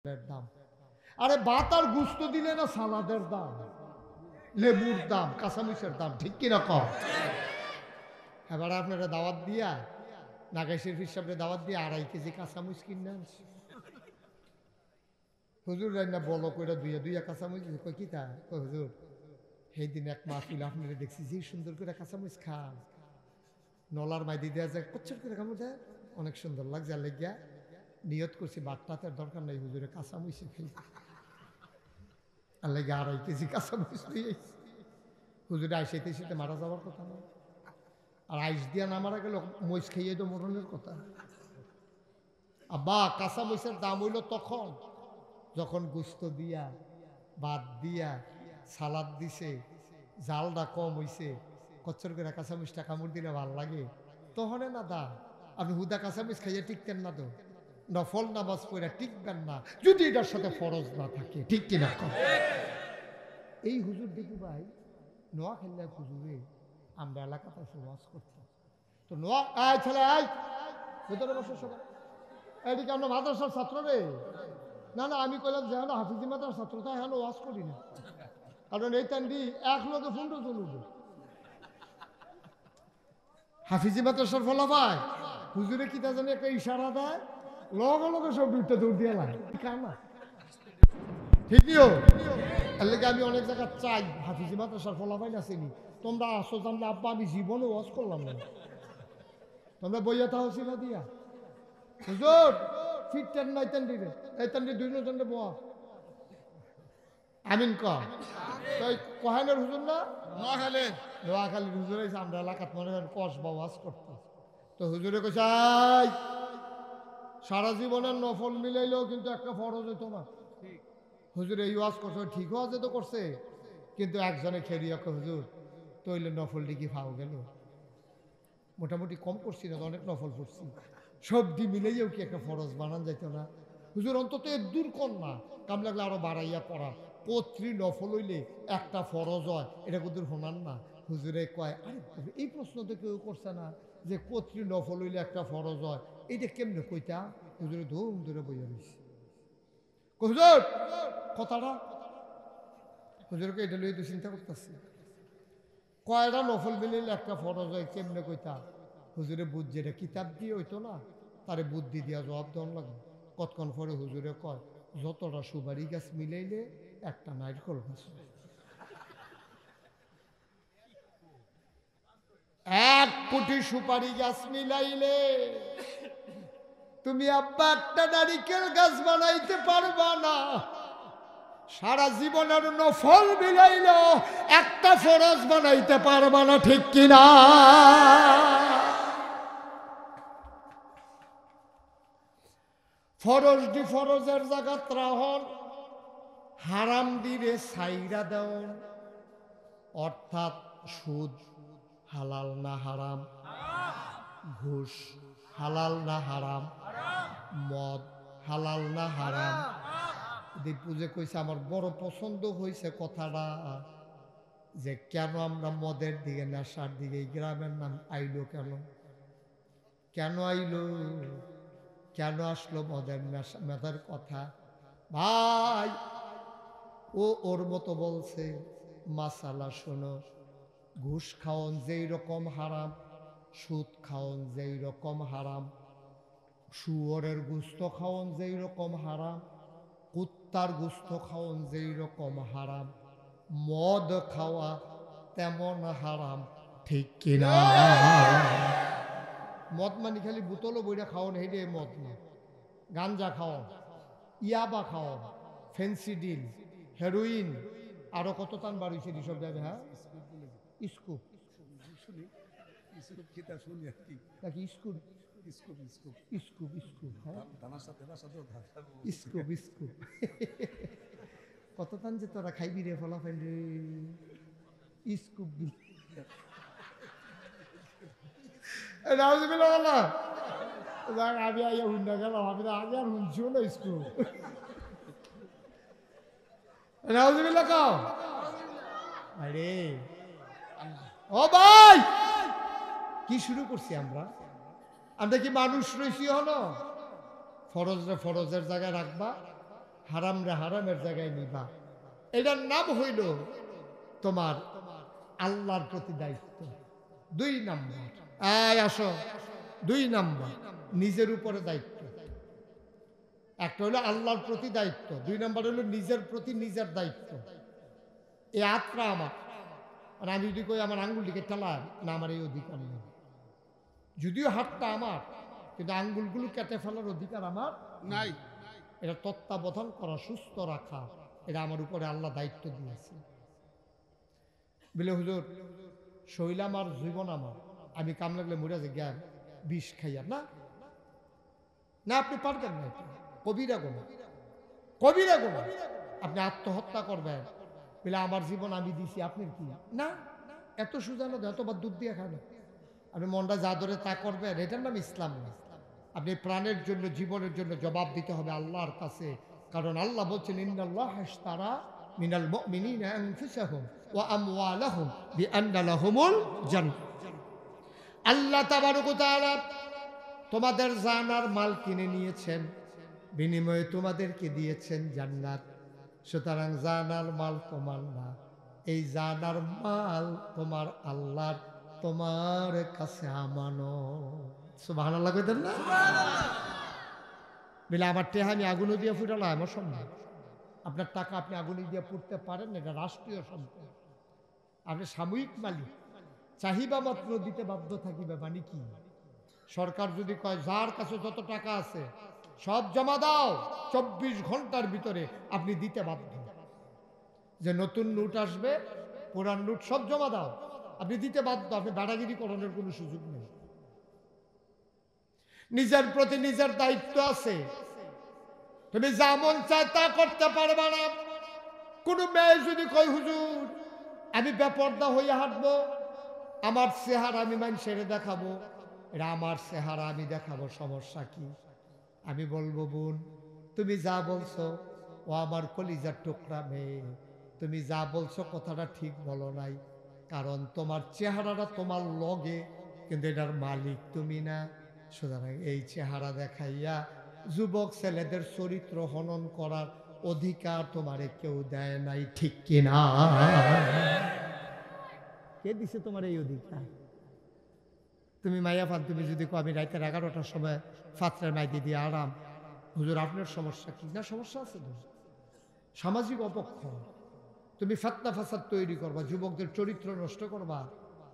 দাম। আরে ভাত আর গুস্ত দিলে না সালাদের দাম, লেবুর দাম, কাঁচামরিচের দাম, ঠিক কিনা কম? এবার আপনারা দাওয়াত দিয়া নাগাই শরীফ সাহেবের দাওয়াত দিয়ে 2.5 কেজি কাঁচামরিচ কিনে আনছি। হুজুর রান্না বলো কইরা দুইয়া কাঁচামরিচ কই কি তা কই হুজুর সেই দিন এক মাহফিল আপনারা দেখছি যে সুন্দর করে কাঁচামরিচ খান, নলার মাইদি দেওয়া যায় কচ্ছর করে কামড় দেয়, অনেক সুন্দর লাগছে। আর লেগিয়া নিয়ত করছি বাটটাতের দরকার নাই, হুজুরে কাঁচামরিচে খাই। আর লেগে 2.5 কেজি কাঁচামরিচ দিয়ে হুজুরে আইসাইতে সেটা মারা যাওয়ার কথা না, আর আইস দিয়া না মারা গেল মরিচ খাইয়ে তো মরণের কথা। আব্বা কাঁচামরিচের দাম হইল তখন যখন গুস্ত দিয়া ভাত দিয়া সালাদ দিছে, জালটা কম হইছে, কচ্ছর করে কাঁচামরিচটা কামড় দিলে ভাল লাগে, তখন না দা আপনি হুদা কাঁচামরিচ খাইয়ে টিকতেন না তো, নফল নামাজ পড়ে টিকবেন না যদি এটার সাথে ফরজ না থাকে, ঠিক কিনা কম? এই হুজুর দেখি ভাই নোয়াখালী হুজুরে আমরা এলাকাতে ওয়াজ করতাম তো নোয়া আয় ছেলে আয় ভেতরে বসে সবাই, এদিকে আমরা মাদ্রাসার ছাত্র রে। না না আমি কইলাম যে হলো হাফিজি মাদ্রাসার ছাত্র, তাই হলো ওয়াজ করি না, কারণ এই টান্ডি এক লোকে ফোনটা চলুব হাফিজি মাদ্রাসার ফলা ভাই হুজুরে কি তা জানি একটা ইশারা দেয়, লগে লগে সব দুইটা দৌড় দিয়ে লাগে কানা, ঠিকইও। এর লেগে আমি অনেক জায়গা চাই হাফিজি মাদ্রাসার ফলা ভাই না চিনি, তোমরা আসো জানলে আব্বা আমি জীবনে ওয়াজ করলাম না, তোমরা বইয়া তাও ছিল দিয়া হুজুর ফিটটেন নাই তেন্ডি রে, এই তেন্ডি 2 জনে বোয়া আমিন ক তাই কহানের হুজুর না নোয়াখালীর হুজুর হয়েছে আমরা এলাকাত মনে করেন কসবা ওয়াজ করতে, তো হুজুরে কইছে সারা জীবনের নফল মিলাইলেও কিন্তু একটা ফরজ হইতো না। হুজুর এই ওয়াজ করছে, ঠিক ওয়াজ তো করছে, কিন্তু একজনে খেরিয়া হুজুর তৈলে নফল ডিকি ফাও গেল, মোটামুটি কম করছি না, অনেক নফল পড়ছি, সবটি মিলাইয়াও কি একটা ফরজ বানান যাইতো না? হুজুর অন্তত এর দূর কর না, কাম লাগলে আরো বাড়াইয়া পড়া, পত্রী নফল হইলে একটা ফরজ হয়, এটা কুদুর শোনান না। হুজুরে কয় আরে এই প্রশ্ন তো কেউ করছে না যে পত্রী নফল হইলে একটা ফরজ হয়, এইটা কেমনে কইতা? হুজুরে ধুম ধরে বইয়া রয়েছে, হুজুর কথাটা হুজুরকে এটা লইয়ে তো চিন্তা করতেছি, কয়টা নফল মিলাইলে একটা ফরজ হয় কেমনে কইতা? হুজুরে বুদ্ধি এটা কিতাব দিয়ে হইতো না, তারে বুদ্ধি দিয়া জবাব দেওয়ার লাগবে। কতক্ষণ পরে হুজুরে কয় যতটা সুপারি গাছ মিলাইলে একটা নারকেল গাছ, 1 কোটি সুপারি গাছ মিলাইলে তুমি আব্বা একটা নারিকেল গাছ বানাইতে পারবা না, সারা জীবনের নফল মিলাইলো একটা ফরজ বানাইতে পারবা না, ঠিক কিনা? ফরজ দি ফরজের জায়গাত রাহন, হারাম দিরে সাইরা দেওন, অর্থাৎ সুদ হালাল না হারাম, ঘুষ হালাল না হারাম, মদ হালাল না হারাম। দীপুজে কইছে আমার বড় পছন্দ হয়েছে কথাটা, যে কেন আমরা মদের দিকে নেশার দিকে এই গ্রামের নাম আইলো, কেন কেন আইলো, কেন আসলো মদের নেশা মেধার কথা? ভাই ও ওর মতো বলছে মাসালা শোনো, ঘুষ খাওন যেই রকম হারাম, সুদ খাওন যেই রকম হারাম, শুয়োরের গুস্ত খাওন যেই রকম হারাম, কুত্তার গুস্ত খাওন যেই রকম হারাম, মদ খাওয়া তেমন হারাম, ঠিক কিনা? মদ মানে খালি বোতলও বইটা খাওয়ান, হেঁটে মদ না, গাঞ্জা খাওয়ান, ইয়াবা খাওয়ান, ফেন্সিডিল, হেরোইন, আরো কত টান বার হয়েছে সব যাবে। হ্যাঁ স্কুপ নাকি স্কুপ স্কুপ স্কুপ হ্যাঁ স্কুপ স্কুপ কত টান যে তোরা খাইবি রে ফলাফেন রে স্কুপ আমি আইয়া হুন্ডা গেলাম, আমি আগে আর শুনছিও না স্কুপ। রাউজবিল্লা কাও আরে ও ভাই কি শুরু করছি আমরা? আমরা কি মানুষ রয়েছি হলো? ফরজের জায়গায় রাখবা, হারামরে হারামের জায়গায় নিবা। এটার নাম হইল তোমার আল্লাহর প্রতি দায়িত্ব। 2 নাম্বার, আসো 2 নাম্বার নিজের উপরে দায়িত্ব। একটা হলো আল্লাহর প্রতি দায়িত্ব, 2 নাম্বার হলো নিজের প্রতি নিজের দায়িত্ব। এই হাতটা আমার, আর আমি যদি কই আমার আঙ্গুলটিকে ঠেলাম না, আমার এই অধিকার নেই। যদিও হাতটা আমার, কিন্তু আঙ্গুলগুলো কেটে ফেলার অধিকার আমার নাই। এটা তত্ত্বাবধান করা, সুস্থ রাখা, এটা আমার উপরে আল্লাহ দায়িত্ব দিয়েছে। বলে হুজুর শৈল আমার, জীবন আমার, আমি কাম লাগলে মরে যে জ্ঞান বিষ খাইয়া না, না আপনি পারবেন না। এটা কবিরা গুনাহ, কবিরা গুনাহ। আপনি আত্মহত্যা করবেন বলে আমার জীবন আমি দিছি, আপনি কি না? এত সুজানো, এতবার দুধ দিয়ে খায় না। আপনি মনটা যা ধরে তা করবেন, এটার নাম ইসলাম না। আপনি প্রাণের জন্য, জীবনের জন্য জবাব দিতে হবে আল্লাহর কাছে। কারণ আল্লাহ বলছেন ইন্নাল্লাহ ইশতারা মিনাল মুমিনিনা আনফুসাহুম ওয়া আমওয়ালাহুম বিআন্না লাহুমুল জান্নাহ। আল্লাহ তাবারক ওয়া তাআলা তোমাদের জান আর মাল কিনে নিয়েছেন, বিনিময়ে তোমাদেরকে দিয়েছেন জান্নাত। সুতরাং জান আর মাল তোমার না, এই জান আর মাল তোমার আল্লাহর, তোমার কাছে আমানত। সুবহানাল্লাহ কইতেন না? বলে আমার টেহা আমি আগুনে দিয়ে ফুটালাম, আমার সম্ভব? আপনার টাকা আপনি আগুনে দিয়ে পুড়তে পারেন, এটা রাষ্ট্রীয় সম্পদ। আপনি সাময়িক মালিক, চাহিদা মাত্র দিতে বাধ্য থাকিবে। মানে কি? সরকার যদি কয় যার কাছে যত টাকা আছে সব জমা দাও, 24 ঘন্টার ভিতরে আপনি দিতে বাধ্য। যে নতুন নোট আসবে, পুরান নোট সব জমা দাও, আপনি দিতে বাধ্য। আপনি দাদাগিরি করানোর কোনো সুযোগ নেই। নিজের প্রতি নিজের দায়িত্ব আছে। তুমি যা মন চায় তা করতে পারবে না। কোনো মেয়ে যদি কই হুজুর আমি বেপর্দা হয়ে হাঁটবো, আমার চেহারা আমি মানুষের দেখাবো, এটা আমার চেহারা আমি দেখাবো, সমস্যা কি? আমি বলবো বোন তুমি যা বলছো, ও আমার কলিজার টুকরা মেয়ে, তুমি যা বলছো কথাটা ঠিক বলো নাই। কারণ তোমার চেহারাটা তোমার লগে, কিন্তু এটার মালিক তুমি না। সুতরাং এই চেহারা দেখাইয়া যুবক ছেলেদের চরিত্র হনন করার অধিকার তোমারে কেউ দেয় নাই, ঠিক কিনা? কে দিছে তোমার এই অধিকার? তুমি মাইয়া পান, তুমি যদি আমি রাতের 11টার সময় ফাতরার মাই দিয়ে আরাম, হুজুর আপনার সমস্যা কি? না সমস্যা আছে তো, সামাজিক অপক্ষয়। তুমি ফাতনা ফাসাদ তৈরি করবা, যুবকদের চরিত্র নষ্ট করবা।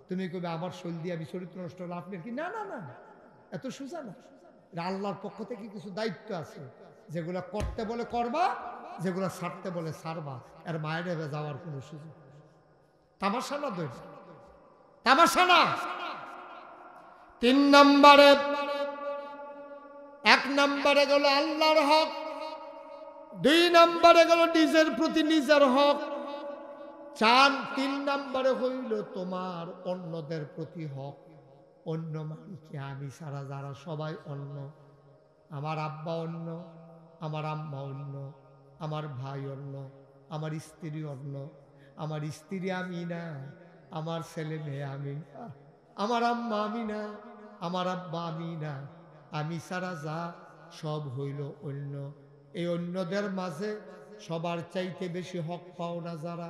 তুমি কবে আমার শৈল দিয়ে আমি চরিত্র নষ্ট হলো, আপনার কি? না না না, এত সোজা না। আল্লাহর পক্ষ থেকে কিছু দায়িত্ব আছে, যেগুলো করতে বলে করবা, যেগুলো ছাড়তে বলে ছাড়বা। এর মায়ের যাওয়ার কোনো সুযোগ নেই। তামাশা না দৈব, তামাশা না। 3 নম্বরে, 1 নম্বরে গেল আল্লাহর হক, 2 নম্বরে গেল নিজের প্রতি নিজের হক, 3 নম্বরে হইল তোমার অন্যদের প্রতি হক। অন্য মানে কি? আমি সারা যারা সবাই অন্য, আমার আব্বা অন্য, আমার আম্মা অন্য, আমার ভাই অন্য, আমার স্ত্রী অন্য, আমার স্ত্রী আমি না, আমার ছেলে মেয়ে আমি না, আমার আম্মা আমি না, আমার আব্বা আমি না, আমি সারা যা সব হইল অন্য। এই অন্যদের মাঝে সবার চাইতে বেশি হক পাও না যারা,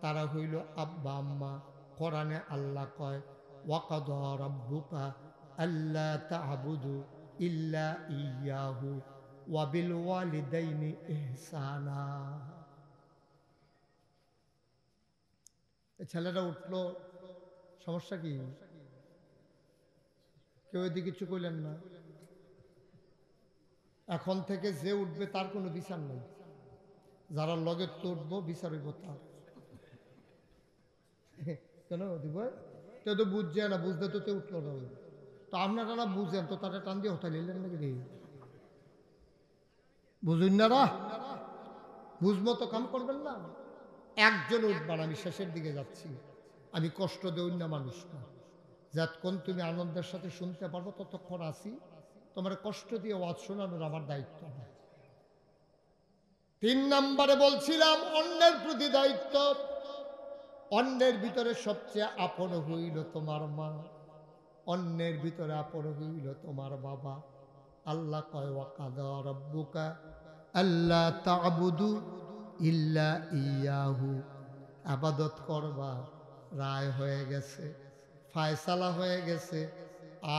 তারা হইল আব্বা আম্মা। কোরআনে আল্লাহ কয় ওয়াকাদা রাব্বুকা আল্লা তা'বুদু ইল্লা ইয়াহু ওয়া বিল ওয়ালিদাইনি ইহসানা। ছেলেটা উঠলো, সমস্যা কি? কেউ এদিকে কিছু কইলেন না। এখন থেকে যে উঠবে তার কোনো বিচার নেই, যারা লগে তো উঠবো বিচার হইব তার। কেন দিব? কেউ তো বুঝছে না, বুঝতে তো তে উঠলো না। তো আপনারা বুঝেন তো, তারা টান দিয়ে হঠাৎ নিলেন নাকি? বুঝুন না, বুঝবো তো কাম করবেন না। একজন উঠবেন, আমি শেষের দিকে যাচ্ছি। আমি কষ্ট দেই না মানুষ না, যতক্ষণ তুমি আনন্দের সাথে শুনতে পারবো ততক্ষণ আসি। তোমার কষ্ট দিয়ে ওয়াজ শোনানোর আমার দায়িত্ব না। 3 নম্বরে বলছিলাম অন্যের প্রতি দায়িত্ব। অন্যের ভিতরে সবচেয়ে আপন হইল তোমার মা, অন্যের ভিতরে আপন হইল তোমার বাবা। আল্লাহ কয় ওয়াকাদা রাব্বুকা আল্লাহ তা'বুদু ইল্লা ইয়াহু, আবাদত করবা রায় হয়ে গেছে, ফায়সালা হয়ে গেছে,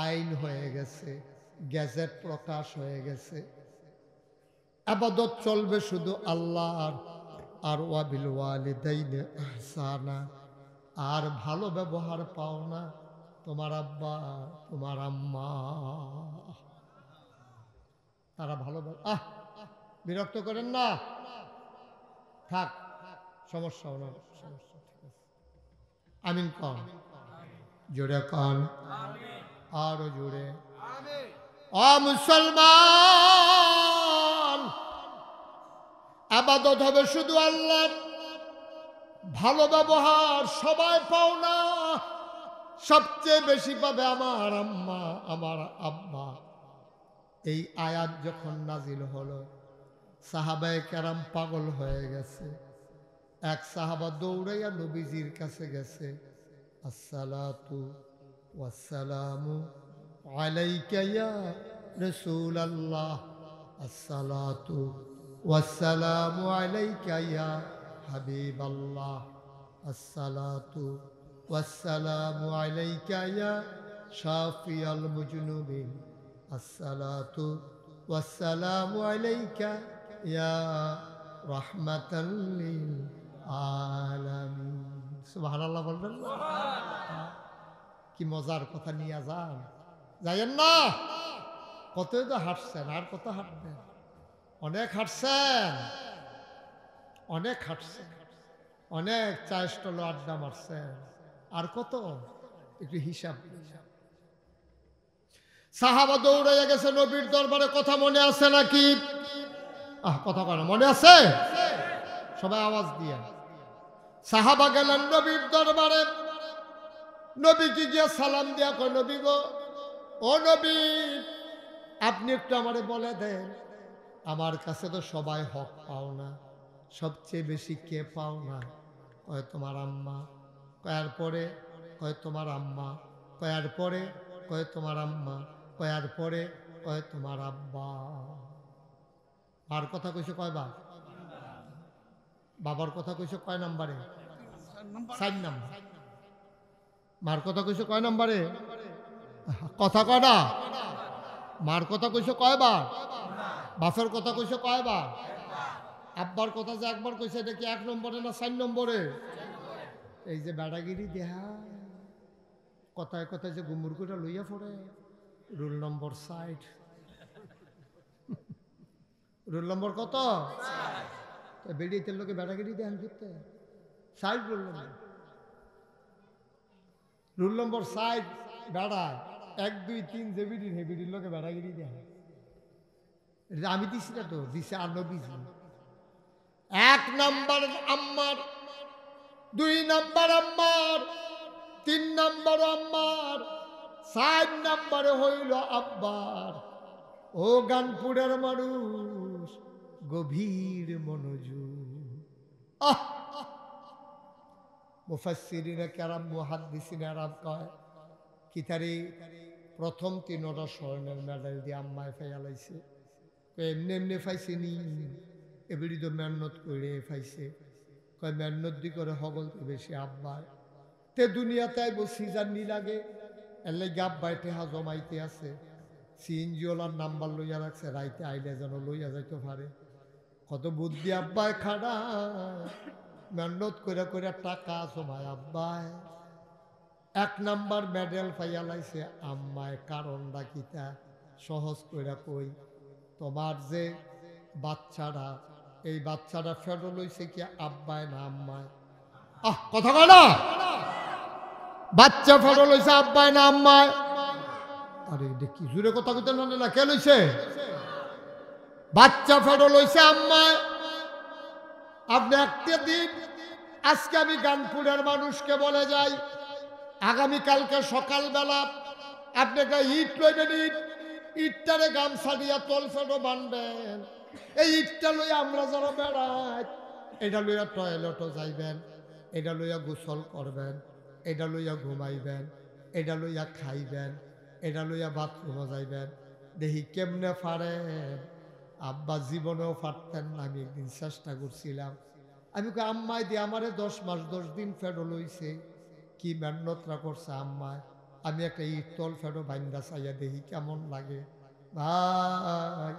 আইন হয়ে গেছে, গেজেট প্রকাশ হয়ে গেছে। আবাদত চলবে শুধু আল্লাহর। আর ওয়াবিল ওয়ালিদাইনি ইহসানা, আর ভালো ব্যবহার পাও না তোমার আব্বা তোমার আম্মা, তারা ভালো বিরক্ত করেন না, থাক, সমস্যা ওনার সমস্যা, ঠিক আছে। আমিন কন, জোরে কন, আরো জোরে। ও মুসলমান, আবাদত হবে শুধু আল্লাহর, ভালো ব্যবহার সবাই পাও না, সবচেয়ে বেশি পাবে আমার আম্মা আমার আব্বা। এই আয়াত যখন নাজিল হলো, সাহাবায়ে কেরাম পাগল হয়ে গেছে। এক সাহাবা দৌড়াইয়া নবীজির কাছে গেছে, আসসালাতু ওয়াসসালামু আলাইকা ইয়া রাসূলুল্লাহ, আসসালাতু ওয়াসসালামু আলাইকা ইয়া হাবিবাল্লাহ, আসসালাতু ওয়াসসালামু আলাইকা ইয়া শাফিয়াল মুজনুবিন, আসসালাতু ওয়াসসালামু আলাইকা ইয়া রাহমাতাল লিল আলামিন। সুবহানাল্লাহ বলবেন না? কি মজার কথা নিয়ে যায়েন না। কতই তো হাঁটছেন, আর কত হাঁটবেন? অনেক হাঁটছেন, অনেক হাঁটছেন, অনেক চায়ের স্টলে আড্ডা মারছেন, আর কত? একটু হিসাব। সাহাবা দৌড়াইয়া গেছে নবীর দরবারে, কথা মনে আছে নাকি? কথা কেন মনে আছে? সবাই আওয়াজ দিয়ে। সাহাবা গেলেন নবীর দরবারে, নবীকে গিয়ে সালাম দিয়া কয়, নবী গো, ও নবী, আপনি একটু আমারে বলে দেন, আমার কাছে তো সবাই হক পাও না, সবচেয়ে বেশি কে পাও না? কয় তোমার আম্মা। কয়ার পরে কয় তোমার আম্মা। কয়ার পরে কয় তোমার আম্মা। কয়ার পরে কয় তোমার আব্বা। মার কথা কইছে কয়বার? বাবার কথা কইছে কয় নাম্বারে? 4 নাম্বার। মার কথা কইছে কয় নাম্বারে? কথা কয় না। মার কথা কইছে কয়বার? বাপের কথা কইছে কয়বার? আব্বার কথা যে একবার কইছে, এটা কি 1 নম্বরে না 4 নম্বরে? এই যে বেড়াগিরি দেহা, কথায় কথায় যে গুমুর করে লইয়া পড়ে, রুল নম্বর 60। রুল নম্বর কত? বেড়িয়ে তেল লোকে বেড়াগিরি দেখান করতে 60 রুল নম্বর। রুল নম্বর 60 বেড়ায় 1 2 3 যে বিড়ির হে বিড়ির লোকে বেড়াগিরি দেখা। আমি দিছি না তো, দিছে আর নবীজি। 1 নাম্বার আম্মার, 2 নাম্বার আম্মার, 3 নাম্বার আম্মার, 4 নাম্বারে হইল আব্বার। ও গানপুরের মানুষ, গভীর মনোযোগ। মুফাসসিরিনে কেরাম, মুহাদ্দিসিনে আরব কয়, কিতারি প্রথম 3টা স্বর্ণের মেডেল দিয়ে আম্মায় ফাইয়ালাইছে। এমনি এমনি ফাইছে নি, এবিডি তো মেহনত করে ফাইছে। কয় মেহনত দি করে হগল তো বেশি আব্বায়। তে দুনিয়াতে আইব সিজার নি লাগে, এর লাগে আব্বায় টেহা জমাইতে আছে। সিএনজিওলার নাম্বার লইয়া রাখছে, রাইতে আইলে যেন লইয়া যাইতে পারে। কত বুদ্ধি আব্বায় খাড়া, মেহনত করে করে টাকা জমায় আব্বায় 1 নাম্বার মেডেল পাইয়া লাইছে আম্মায়। কারণটা কিতা? সহজ করে কই, তোমার যে বাচ্চারা, এই বাচ্চাটা ফেরো লইছে কি আব্বায় না আম্মায়? কথা কয় না। বাচ্চা ফেরো লইছে আব্বায় না আম্মায়? আরে দেখি জুড়ে কথা কইতে না, কে লইছে? বাচ্চা ফেরো লইছে আম্মায়। আপনি একটা দিন, আজকে আমি গানপুরের মানুষকে বলে যাই, আগামীকালকে সকালবেলা আপনি একটা ইট লইবেন, ইটটারে গামছা দিয়া তল ফেটো বানবেন। এই ইটটা লইয়া আমরা যারা বেড়াই, এটা লইয়া টয়লেটও যাইবেন, এটা লইয়া গোসল করবেন, এটা লইয়া ঘুমাইবেন, এটা লইয়া খাইবেন, এটা লইয়া বাথরুমও যাইবেন। দেখি কেমনে পারেন আব্বা জীবনেও পারতেন না। আমি একদিন চেষ্টা করছিলাম, আমি আম্মাই দিয়ে আমারে 10 মাস 10 দিন ফেরো লইছে, কি মেহনতরা করছে আম্মায়। আমি একটা ইটল ফেরো বান্দা চাইয়া দেখি কেমন লাগে। ভাই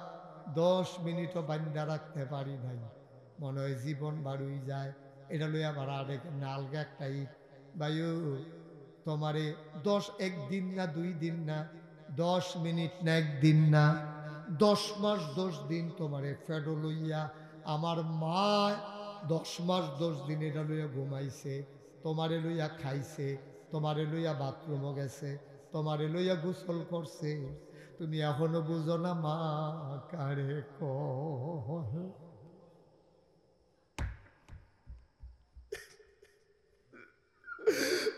10 মিনিটও বান্দা রাখতে পারি নাই, মনে হয় জীবন বাড়ুই যায়। এটা লই আবার আরেক নালগা একটা ইট। ভাইও তোমারে 1 দিন না 2 দিন না, 10 মিনিট না 1 দিন না, 10 মাস 10 দিন তোমারে ফেডো লইয়া আমার মা 10 মাস 10 দিন এটা লইয়া ঘুমাইছে, তোমারে লইয়া খাইছে, তোমারে লইয়া বাথরুমও গেছে, তোমারে লইয়া গোসল করছে। তুমি এখনো বুঝো না মা কারে কয়।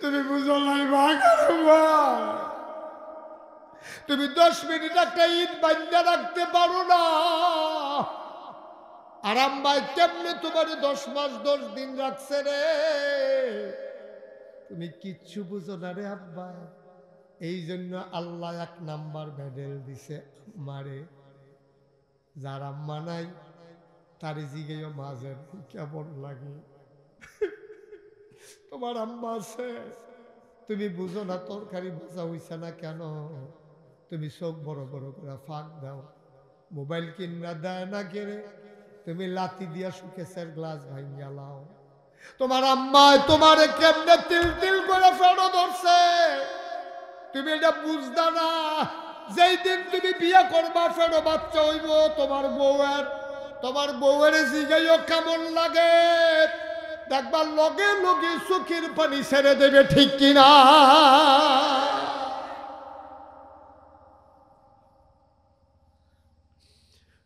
তুমি বুঝো নাই মা কারে কয়। তুমি 10 মিনিট একটা ঈদ বান্ধা রাখতে পারো না। আরাম ভাই কেমনে তোমার 10 মাস 10 দিন রাখছে রে। তুমি কিচ্ছু বুঝো না রে আব্বা। এই জন্য আল্লাহ 1 নাম্বার মেডেল দিছে মারে। যার আম্মা নাই তার জিগেও মাঝের কেমন লাগে। তোমার আম্মা আছে, তুমি বুঝো না তরকারি ভাজা হইছে না কেন, তুমি চোখ বড় বড় করে ফাঁক দাও। মোবাইল কিনা দেয় না কেড়ে, তুমি লাথি দিয়া সুকেশের গ্লাস ভাঙ্গা লাও। তোমার আম্মায় তোমার কেমনে তিল তিল করে ফেরো ধরছে, তুমি এটা বুঝদা না। যেই দিন তুমি বিয়ে করবা ফেরো বাচ্চা হইব, তোমার বউয়ের জিগাইও কেমন লাগে দেখবা, লগে লগে চোখের পানি ছেড়ে দেবে, ঠিক কিনা?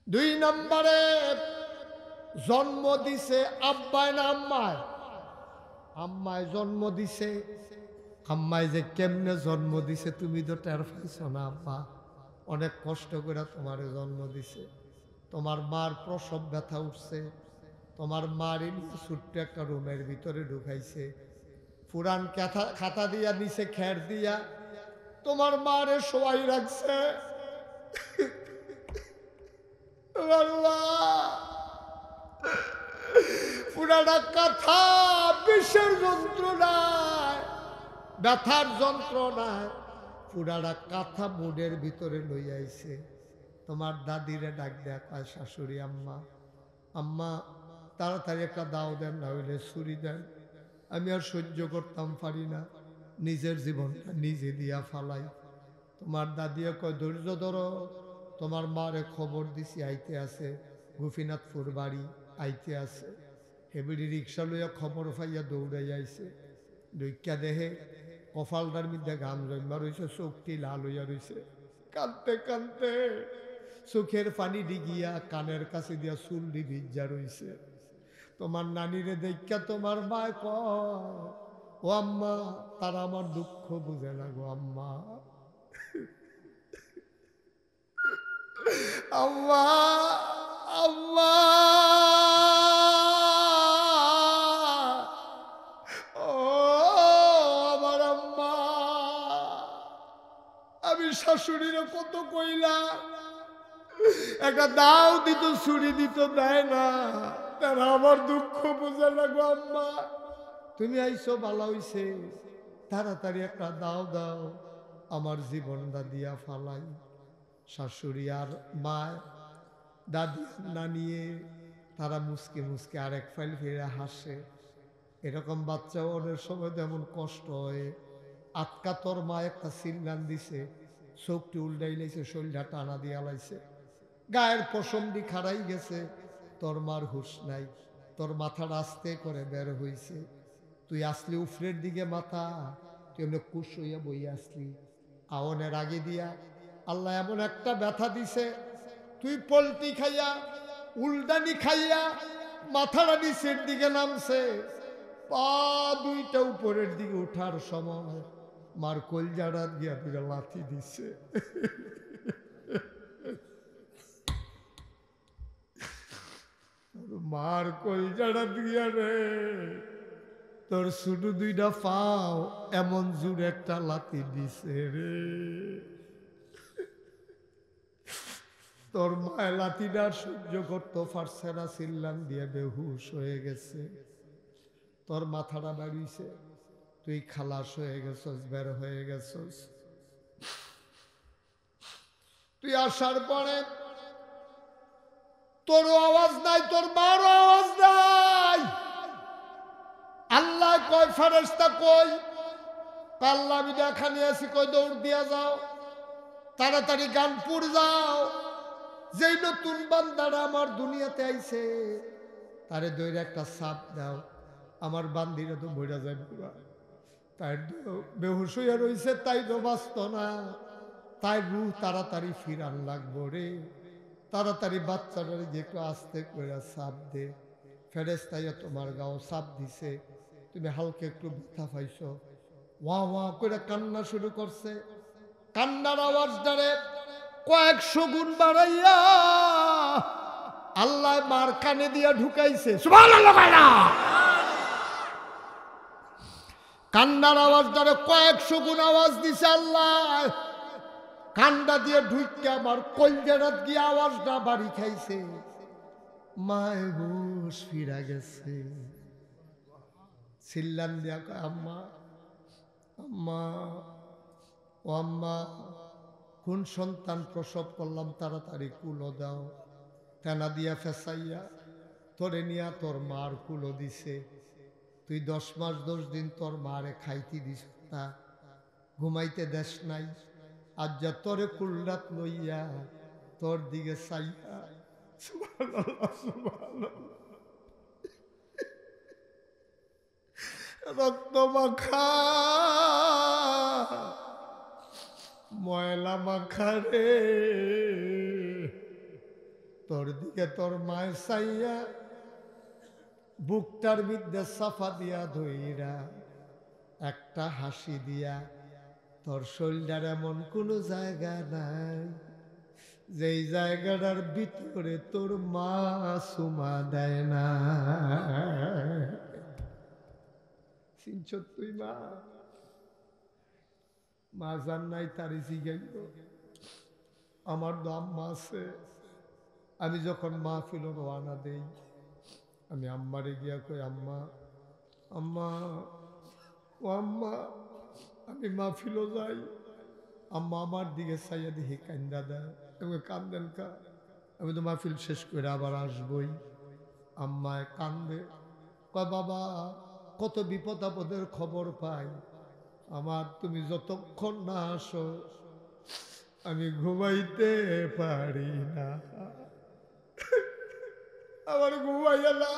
2 নম্বরে জন্ম দিছে আব্বায় না আম্মায়? আম্মায় জন্ম দিছে। আম্মায় যে কেমনে জন্ম দিছে তুমি তো টের পাইছো না আব্বা। অনেক কষ্ট করে তোমার জন্ম দিছে। তোমার মার প্রসব ব্যথা উঠছে, তোমার মার ছোট্ট একটা রুমের ভিতরে ঢুকাইছে, পুরান খাতা দিয়া নিচে খের দিয়া তোমার মারে শোয়াই রাখছে। পুরানা কথা বিষের যন্ত্রণায়, ব্যথার যন্ত্রণায় পুরানা কাঁথা মুডের ভিতরে লইয়াইছে। তোমার দাদিরে ডাক দেয়া কয়, শাশুড়ি আম্মা, আম্মা তাড়াতাড়ি একটা দাও দেন, না হইলে ছুরি দেন, আমি আর সহ্য করতাম পারি না, নিজের জীবনটা নিজে দিয়া ফালাই। তোমার দাদিও কয়, ধৈর্য ধরো, তোমার মারে খবর দিছি আইতে আছে, গোপীনাথপুর বাড়ি আইতে আছে। হেবিড়ি রিক্সা লইয়া খবর পাইয়া দৌড়াই আইছে। দৈক্যা দেহে কপালটার মধ্যে ঘাম জমা রয়েছে, চোখটি লাল হইয়া রয়েছে, কাঁদতে কাঁদতে চোখের পানি ডিগিয়া কানের কাছে দিয়া চুল দি ভিজা রয়েছে। তোমার নানিরে দেখা তোমার মায় কয়, ও আম্মা, তারা আমার দুঃখ বুঝে না গো আম্মা। আম্মা আম্মা ও আমার আম্মা, আমি শাশুড়িরে কত কইলাম একটা দাও দিত, ছুরি দিত, দেয় না, তারা আমার দুঃখ বুঝে না গো আম্মা। তুমি আইসো ভালো হইছে, তাড়াতাড়ি একটা দাও দাও, আমার জীবনটা দিয়া ফালাই। শাশুড়ি আর মা, দাদি নানিয়ে তারা মুসকে মুসকে আরেক ফাইল ফিরে হাসে। এরকম বাচ্চা অনেক সময় তেমন কষ্ট হয়। আটকা তোর মা একটা সিলগান দিছে, চোখটি উল্টাই লাইছে, শরীরটা টানা দিয়া লাইছে, গায়ের পশম দি খাড়াই গেছে, তোর মার হুশ নাই, তোর মাথা আস্তে করে বের হইছে। তুই আসলি উফরের দিকে মাথা, তুই এমনি কুশ হইয়া বই আসলি। আওনের আগে দিয়া আল্লাহ এমন একটা ব্যথা দিছে, তুই পল্টি খাইয়া উল্টানি খাইয়া মাথাটা নিচের দিকে নামছে, পা দুইটা উপরের দিকে উঠার সময় মার কলজাটা দিয়া দুইটা লাথি দিছে। মার কলজাটা দিয়া রে, তোর শুধু দুইটা পাও এমন জোরে একটা লাথি দিছে রে। তোর মায় লাঠিটা সহ্য করতে পারছে না, চিল্লান দিয়ে বেহুশ হয়ে গেছে। তোর মাথাটা বাড়িছে, তুই খালাস হয়ে গেছস, বের হয়ে গেছস। তুই আসার পরে তোরও আওয়াজ নাই, তোর মারও আওয়াজ নাই। আল্লাহ কয় ফেরেশতা কই? আল্লাহ আমি দেখা নিয়ে আসি, কই দৌড় দিয়া যাও, তাড়াতাড়ি গানপুর যাও। যেই নতুন বান্দারা আমার দুনিয়াতে আইছে তারে দইরে একটা সাপ দাও, আমার বান্দিরা তো মইরা যাবে, তাই বেহুশ হইয়া রইছে, তাই তো বাঁচত না, তাই রুহ তাড়াতাড়ি ফিরান লাগবো রে, তাড়াতাড়ি বাচ্চাটারে যে একটু আস্তে করে সাপ দে। ফেরেশতাইয়া তোমার গাও সাপ দিছে, তুমি হালকা একটু ব্যথা পাইছো। ওয়া ওয়া করে কান্না শুরু করছে। কান্নার আওয়াজটারে কয়েকশো গুণ বাড়াইয়া আল্লাহ মার কানে দিয়া ঢুকাইছে। সুবহানাল্লাহ কয়না? কান্নার আওয়াজটারে কয়েকশো গুণ আওয়াজ দিছে আল্লাহ। কান্না দিয়ে ঢুকে আমার কলজারাত গিয়ে আওয়াজটা বাড়ি খাইছে। মায় হুশ ফিরা গেছে। চিল্লান দিয়া কয়, আম্মা আম্মা ও আম্মা, কোন সন্তান প্রসব করলাম, তাড়াতাড়ি কুলো দাও। তেনা দিয়া ফেসাইয়া তোরে নিয়া তোর মার কুলো দিছে। তুই 10 মাস 10 দিন তোর মারে খাইতে দিস না, ঘুমাইতে দেশ নাই। আজ যা তোরে কুলরাত লইয়া তোর দিকে চাইয়া, সুবহানাল্লাহ সুবহানাল্লাহ, রক্ত মাখা ময়লা মাখা রে, তোর দিকে তোর মায় চাইয়া বুকটার মধ্যে সাফা দিয়া ধইরা একটা হাসি দিয়া, তোর শরীরটার এমন কোনো জায়গা নাই যেই জায়গাটার ভিতরে তোর মা সুমা দেয় না। চিনছ তুই মা? মা জান নাই তারি জিগাইল, আমার তো আম্মা আছে। আমি যখন মাহফিল রওনা দেই, আমি আম্মারে গিয়া কই, আম্মা আম্মা ও আম্মা, আমি মাহফিলও যাই। আম্মা আমার দিকে চাইয়া দেখি কান্দা দেয়। আমি কান্দেন কা? আমি তো মাহফিল শেষ করে আবার আসবই। আম্মায় কান্দে, কয় বাবা কত বিপদ আপদের খবর পাই, আমার তুমি যতক্ষণ না আসো আমি ঘুমাইতে পারি না, আমার ঘুমাইয়া না।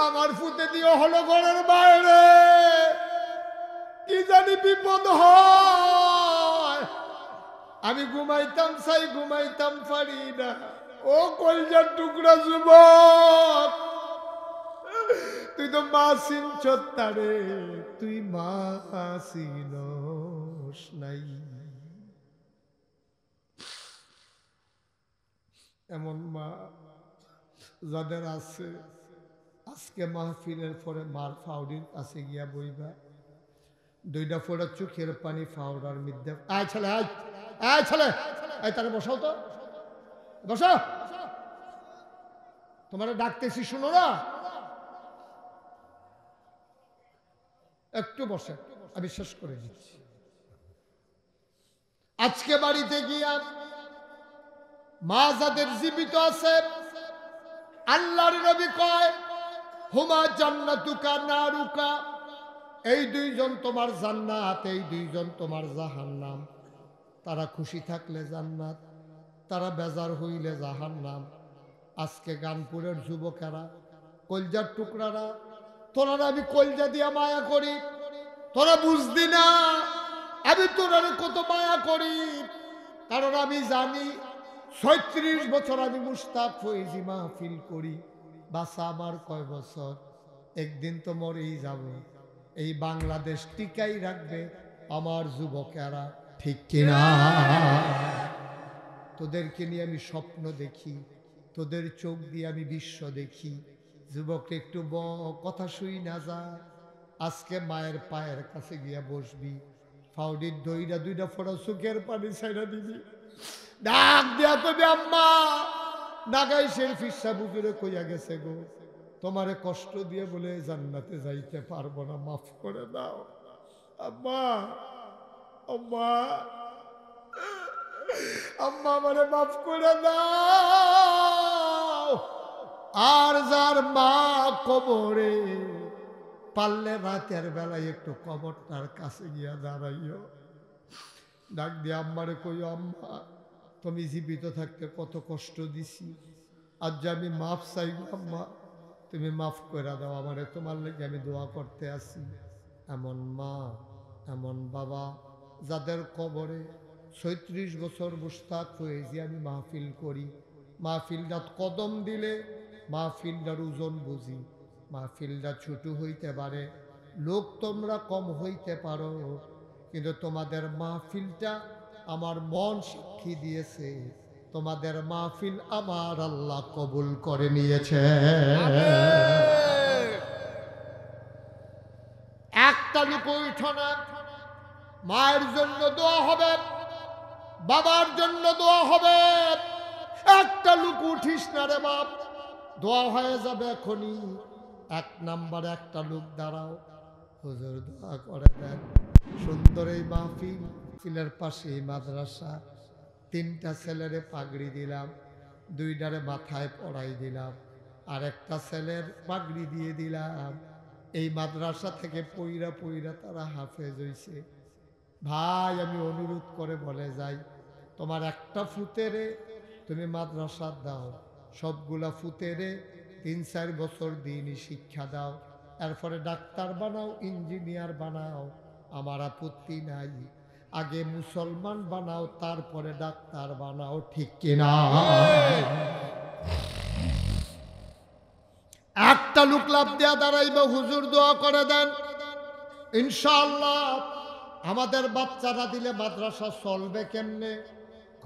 আমার ফুটে দিয়ে হলো ঘরের বাইরে, কি জানি বিপদ হয়, আমি ঘুমাইতাম চাই, ঘুমাইতাম পারি না। ও কলজার টুকরা যুবক, তুই তো মা চিনছ তারে, তুই মা চিনস নাই। এমন মা যাদের আছে, আজকে মাহফিলের পরে মার ফাউডির কাছে গিয়া বইবা, 2টা ফোড়া চোখের পানি ফাউডার মধ্যে, আয় ছেলে আয়, আয় ছেলে আয়, তারে বসাও তো, বসো, তোমার ডাকতেছি শুনো না, একটু বসে, আমি শেষ করে দিচ্ছি। আজকে বাড়িতে গিয়া মা যাদের জীবিত আছে, আল্লাহর নবী কয়, হুমা জান্নাতুকা নারুকা, এই 2 জন তোমার জান্নাত, এই 2 জন তোমার জাহান্নাম। তারা খুশি থাকলে জান্নাত, তারা বেজার হইলে জাহান্নাম। আজকে গানপুরের যুবকেরা, কলজার টুকরারা, তোরা আমি কলজা দিয়া মায়া করি, তোরা বুঝদি না আমি তোরা কত মায়া করি। কারণ আমি জানি 36 বছর আমি মুস্তাক ফয়েজি মাহফিল করি, বাসা আমার কয় বছর, একদিন তো মরেই যাব। এই বাংলাদেশ টিকাই রাখবে আমার যুবকেরা, ঠিক কিনা? তোদেরকে নিয়ে আমি স্বপ্ন দেখি, তোদের চোখ দিয়ে আমি বিশ্ব দেখি। যুবককে একটু কথা শুই না যা, আজকে মায়ের পায়ের কাছে গিয়া বসবি, ফাউডির দইরা 2টা ফোড়া চোখের পানি ছাইড়া দিবি, ডাক দিয়া কবি আম্মা নাগাই শরীফ সাহেব হুজুরে কইয়া গেছে গো, তোমারে কষ্ট দিয়ে বলে জান্নাতে যাইতে পারবো না, মাফ করে দাও আম্মা। আম্মা আম্মা আমারে মাফ করে দাও। আর যার মা কবরে, পারলে রাতের বেলায় একটু কবরটার কাছে গিয়া দাঁড়াইও, ডাক দিয়ে আম্মারে কইও আম্মা তুমি জীবিত থাকতে কত কষ্ট দিছি, আজ যে আমি মাফ চাই আম্মা, তুমি মাফ করে দাও আমারে, তোমার লেগে আমি দোয়া করতে আসি। এমন মা এমন বাবা যাদের কবরে ৩৬ বছর মুস্তাক হয়ে যে আমি মাহফিল করি, মাহফিলটা কদম দিলে মাহফিলটার ওজন বুঝি, মাহফিলটা ছোট হইতে পারে, লোক তোমরা কম হইতে পারো, কিন্তু তোমাদের মাহফিলটা আমার মন সাক্ষী দিয়েছে, তোমাদের মাহফিল আমার আল্লাহ কবুল করে নিয়েছে। একটা লোক উঠো না, মায়ের জন্য দোয়া হবে, বাবার জন্য দোয়া হবে, একটা লোক উঠিস না রে বাপ, দোয়া হয়ে যাবে এখনই। ১ নম্বরে একটা লোক দাঁড়াও, হুজুর দোয়া করে দেন। সুন্দর এই মাহফিলের পাশে মাদ্রাসা, 3টা ছেলেরে পাগড়ি দিলাম, 2টারে মাথায় পড়াই দিলাম, আর একটা ছেলের পাগড়ি দিয়ে দিলাম। এই মাদ্রাসা থেকে পইরা পইরা তারা হাফেজ হইছে। ভাই আমি অনুরোধ করে বলে যাই, তোমার একটা ফুতেরে তুমি মাদ্রাসা দাও, সবগুলা ফুতেরে 3-4 বছর দিনই শিক্ষা দাও, এরপরে ডাক্তার বানাও, ইঞ্জিনিয়ার বানাও, আমার আপত্তি নাই। আগে মুসলমান বানাও, তারপরে ডাক্তার বানাও, ঠিক কিনা? একটা লোক লাভ দেয়া দাঁড়াইব, হুজুর দোয়া করে দেন, ইনশাআল্লাহ আমাদের বাচ্চারা দিলে মাদ্রাসা চলবে কেমনে?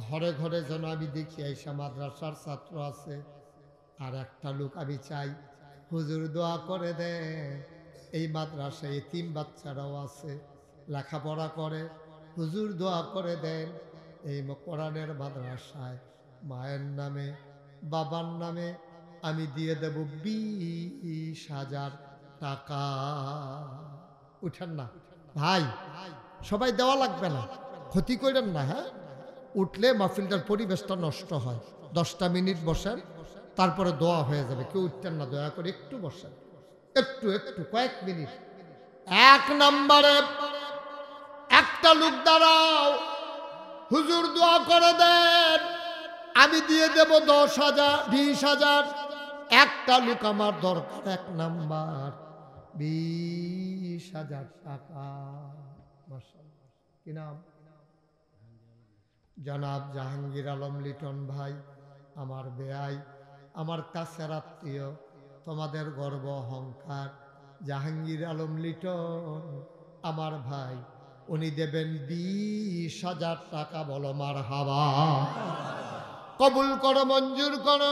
ঘরে ঘরে যেন আমি দেখি আইসা মাদ্রাসার ছাত্র আছে। আর একটা লোক আমি চাই, হুজুর দোয়া করে দেন, এই মাদ্রাসায় এতিম বাচ্চারাও আছে, লেখাপড়া করে, হুজুর দোয়া করে দেন, এই কোরআনের মাদ্রাসায় মায়ের নামে বাবার নামে আমি দিয়ে দেব 20,000 টাকা। উঠেন না ভাই, সবাই দেওয়া লাগবে না, ক্ষতি করেন না। হ্যাঁ, উঠলে মাহফিলটার পরিবেশটা নষ্ট হয়। 10টা মিনিট বসেন, তারপরে দোয়া হয়ে যাবে। কেউ উঠতেন না, দয়া করে একটু বসেন, একটু একটু কয়েক মিনিট। 1 নম্বরে একটা লোক দাঁড়াও, হুজুর দোয়া করে দেন, আমি দিয়ে দেব 10,000 20,000। একটা লোক আমার দরকার, 1 নাম্বার 20,000 টাকা। মাশাআল্লাহ, কি নাম? জনাব জাহাঙ্গীর আলম লিটন ভাই, আমার বেয়াই, আমার কাছের আত্মীয়, তোমাদের গর্ব অহংকার। জাহাঙ্গীর আলম লিটন আমার ভাই, উনি দেবেন 20,000 টাকা। বলো মারহাবা। কবুল করো, মঞ্জুর করো,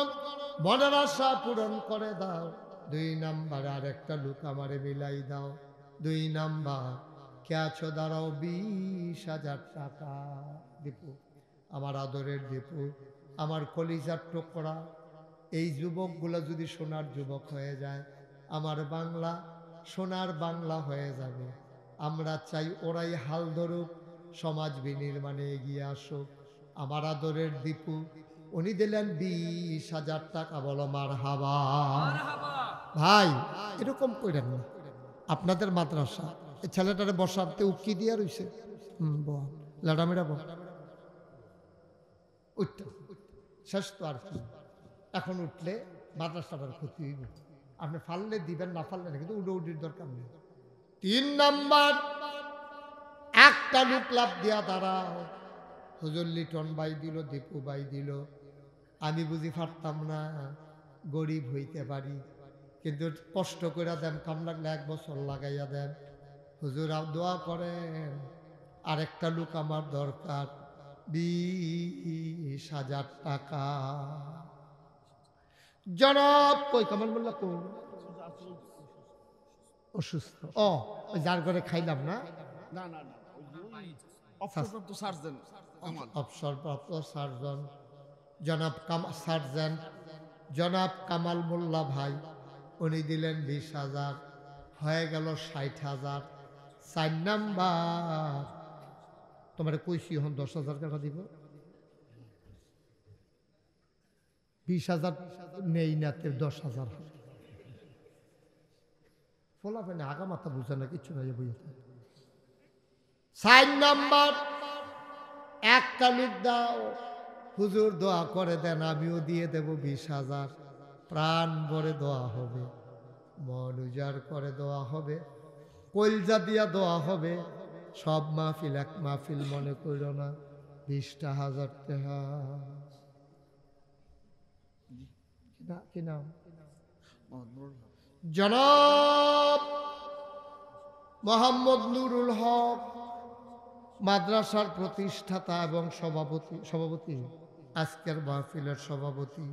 মনের আশা পূরণ করে দাও। 2 নাম্বার আর একটা লোক আমারে মিলাই দাও। 2 নাম্বার কে আছো দাঁড়াও, 20,000 টাকা। দীপু, আমার আদরের দীপু, আমার কলিজার টুকরা, এই যুবকগুলো যদি সোনার যুবক হয়ে যায়, আমার বাংলা সোনার বাংলা হয়ে যাবে। আমরা চাই ওরাই হাল ধরুক, সমাজ বিনির্মাণে এগিয়ে আসুক। আমার আদরের দীপু, উনি দিলেন 20,000 টাকা। বলো মারহাবা। ভাই এরকম করেন না, আপনাদের মাদ্রাসা, এই ছেলেটারে বসাতে উকি দিয়া রইছে, লাডামেরা উঠতে শেষ তো আর কি। এখন উঠলে মাদ্রাসাটার ক্ষতি হইব। আপনি ফাললে দিবেন, না ফাললে না, কিন্তু উডৌডির দরকার নেই। 3 নাম্বার একটা লোক লাভ দিয়া দাঁড়াও, হুজুর লিটন ভাই দিল, দীপু ভাই দিল, আমি বুঝি পারতাম না, গরিব হইতে পারি, কিন্তু কষ্ট করে দেন, কাম লাগলে 1 বছর লাগাইয়া দেন। হুজুর দোয়া করেন, আরেকটা লোক আমার দরকার, 20,000 টাকা। জনাব কই কামাল মোল্লা কো? অসুস্থ। ও, ওই যার ঘরে খাইলাম না, না না না, অফিসার তো সার্জেন অবসরপ্রাপ্ত সার্জন জনাব সার্জেন্ট জনাব কামাল মোল্লা ভাই, উনি দিলেন 20,000, হয়ে গেল 60,000। 4 নাম্বার তোমার কইছি এখন 10,000 টাকা দিব। 20,000 নেই না, 10,000 ফোলা ফেলে আগা মাথা বুঝে না, কিচ্ছু নাই বইতে। 4 নাম্বার একটা লোক দাও, হুজুর দোয়া করে দেন, আমিও দিয়ে দেব 20,000। প্রাণ ভরে দোয়া হবে, মন উজাড় করে দোয়া হবে, কলজা দিয়া দোয়া হবে। সব মাহফিল এক মাহফিল মনে করিল না, 20,000 টাকা। কি নাম? জনাব মোহাম্মদ নুরুল হক, মাদ্রাসার প্রতিষ্ঠাতা এবং সভাপতি আজকের মাহফিলের সভাপতি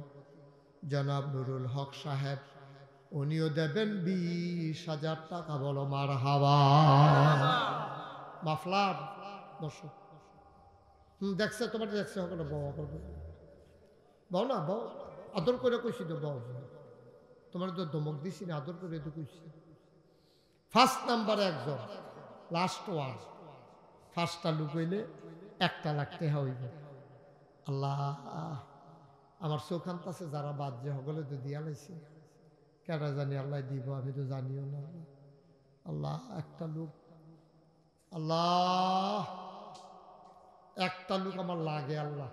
জনাব নুরুল হক সাহেব, উনিও দেবেন 20,000 টাকা। বলো মারহাবা। মাফলার দর্শক দেখছে, তোমার দেখছে হবে না, বাবা করবে বউ না, বউ আদর করে কইছি তো, বউ তোমার তো ধমক দিছি না, আদর করে তো কইছি। 1 নাম্বার একজন, লাস্ট ওয়ান, 1টা লুক হইলে 1 লাখ টাকা হইব। আল্লাহ আমার চোখান্ত আছে, যারা বাদ যে হগলে তো দিয়া লাইছে, কেন জানি আল্লাহ দিব, আমি তো জানিও না। আল্লাহ 1টা লোক, আল্লাহ 1টা লোক আমার লাগে, আল্লাহ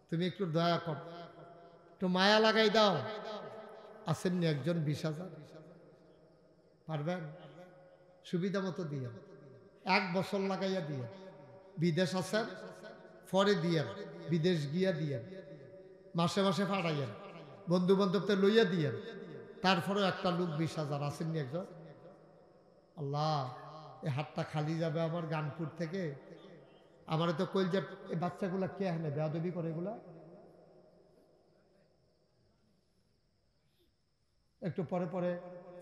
তুমি একটু দয়া কর, একটু মায়া লাগাই দাও। আসেননি একজন 20,000 পারবেন? সুবিধা মতো দিয়ে 1 বছর লাগাইয়া দিয়ে, বিদেশ আছেন পরে দিয়ে, বিদেশ গিয়া দিয়ে, মাসে মাসে পাঠাইয়েন, বন্ধু বান্ধবদের লইয়া দিয়ে, তারপরেও 1টা লোক 20,000 আসেননি একজন। আল্লাহ এই হাতটা খালি যাবে আমার গানপুর থেকে। আমার তো কইলজার এই বাচ্চাগুলা কে হানে বেয়াদবি করে, এগুলা একটু পরে পরে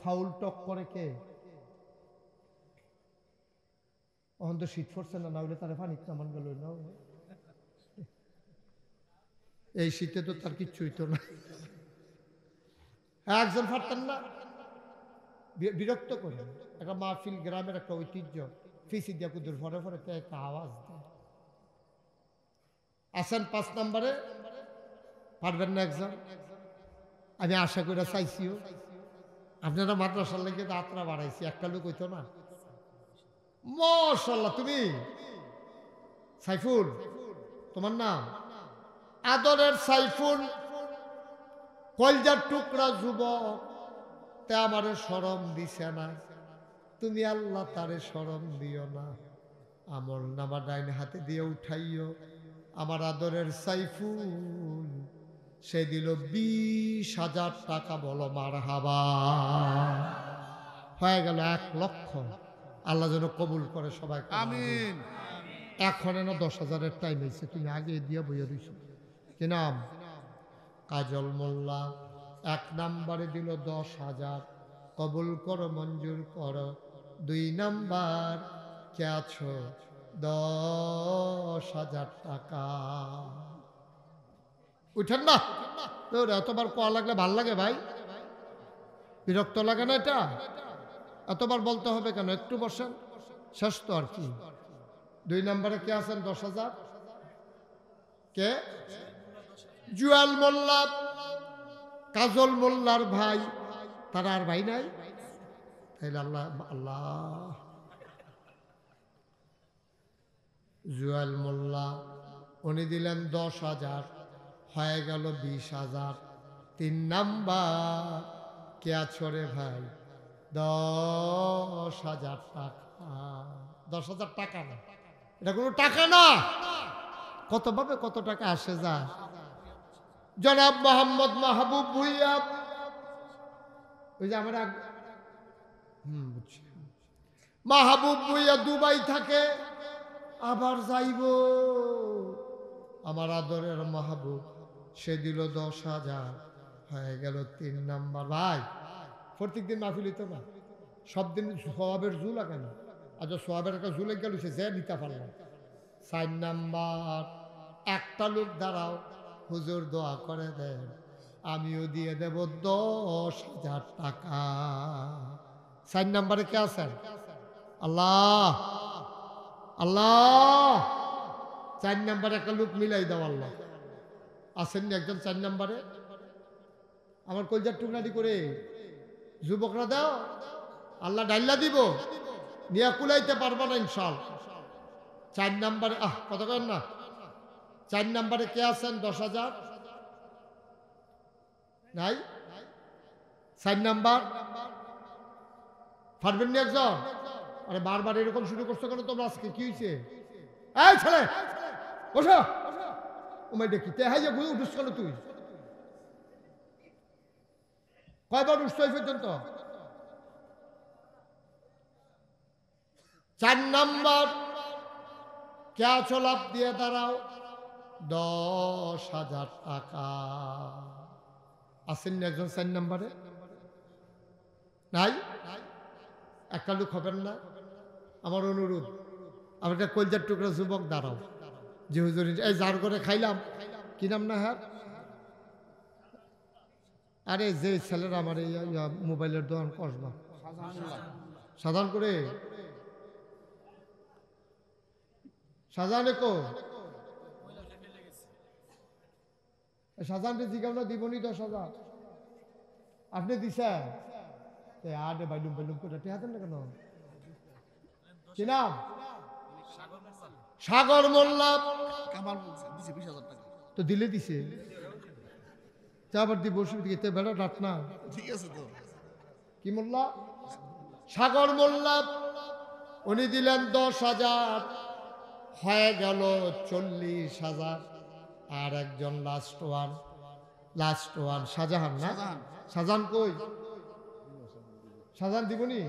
ফাউল টক করে কে? এখন তো শীত পড়ছে না, না হলে তারা পানি নামান গেল না, এই শীতে তো তার কিচ্ছু হইতো না। একজন পারতেন না, বিরক্ত করে। একটা মাহফিল গ্রামের একটা ঐতিহ্য, ফিসি দিয়া কুদুর ফরে ফরে একটা আওয়াজ দেয়। আসেন 5 নাম্বারে, পারবেন না একজন? আমি আশা করে চাইছিও, আপনারা মাদ্রাসার লেগে যাত্রা বাড়াইছি, 1টা লোক হইতো না। মাশাআল্লাহ, তুমি সাইফুল, তোমার নাম আদরের সাইফুল, কলজার টুকরা যুবক, তে আমারে শরম দিছে না, তুমি আল্লাহ তারে শরম দিও না। আমল নামা ডাইন হাতে দিয়ে উঠাইও। আমার আদরের সাইফুল সে দিল 20,000 টাকা। বলো মারহাবা। হয়ে গেল 1 লক্ষ। আল্লাহ যেন কবুল করে সবাই, আমিন। এখন এনে 10,000-এর টাইম হয়েছে, তুমি আগে দিয়ে বইয়ে দিছো। কি নাম? কাজল মোল্লা। 1 নাম্বারে দিল 10,000, কবুল করো, মঞ্জুর করো। 2 নাম্বার কে আছো? 10,000 টাকা। উঠেন না, এতবার কোয়া লাগলে ভাল লাগে ভাই? বিরক্ত লাগে না এটা? এতবার বলতে হবে কেন? একটু বসেন, শেষ তো আর কি। 2 নাম্বারে কে আছেন? 10,000 কে? জুয়েল মোল্লা, কাজল মোল্লার ভাই। তারা আর ভাই নাই? তাইলে আল্লাহ আল্লাহ। জুয়েল মোল্লা উনি দিলেন 10,000, হয়ে গেল 20,000। 3 নাম্বার কে আছো রে ভাই? 10,000 টাকা। 10,000 টাকা না, এটা কোনো টাকা না। কত ভাবে কত টাকা আসে যায়। জনাব মোহাম্মদ মাহবুব ভুইয়া, ওই যে আমরা বুঝছি, মাহবুব ভুইয়া দুবাই থাকে, আবার যাইব। আমার আদরের মাহবুব, সে দিল 10,000, হয়ে গেল 3 নাম্বার। ভাই প্রত্যেকদিন মাহফিল হইতো না, সব দিন সোয়াবের জু লাগে না। আজ সোয়াবের একটা জু লেগে গেল, সে যে নিতে পারলাম। 4 নাম্বার, একটা লোক দাঁড়াও, হুজুর দোয়া করে দেন, আমিও দিয়ে দেব 10,000 টাকা। 4 নাম্বারে কে আছেন? আল্লাহ আল্লাহ। 4 নাম্বারে একটা লোক মিলাই দাও আল্লাহ। আসেননি একজন 4 নাম্বারে? আমার কলজার টুকরাটি করে যুবকরা দাও, আল্লাহ ডাইল্লা দিব, নিয়ে কুলাইতে পারবা না ইনশাআল্লাহ। 4 নাম্বারে কত করেন না? 4 নাম্বারে কে আছেন? 10,000 নাই? 4 নাম্বার পারবেন না একজন? আরে বারবার এরকম শুরু করছো কেন তোমরা আজকে? কি হয়েছে? এই ছেলে বসো। ওমাই দেখি তে হাই যে উঠুস কেন তুই? কয়বার উঠছো এই পর্যন্ত? 4 নাম্বার কে আছো? লাভ দিয়ে দাঁড়াও, 10,000 টাকা। আসেন না একজন 4 নাম্বারে? নাই? একটা লোক হবেন না? আমার অনুরোধ, আমার একটা কলজার টুকরা যুবক দাঁড়াও, যে হুজুর এই যার করে খাইলাম, কি নাম না? হ্যাঁ, আরে যে ছেলেরা আমার এই মোবাইলের দোকান কসবা সাধারণ করে সাজানে কো সাজানকে জিজ্ঞাসা না দিবনি 10,000 আপনি দিছেন? আরে বাইলুম বাইলুম করে টেহাতেন না কেন? কি নাম? সাগর মোল্লা। তো দিলে দিছে, আবার দিব অসুবিধা বেড়া ডাট না, ঠিক আছে তো? কি মোল্লা? সাগর মোল্লা। উনি দিলেন 10,000, হয়ে গেল 40,000। আর একজন লাস্ট ওয়ান শাহজাহান না? শাহজাহান কই? শাহজাহান দিবনি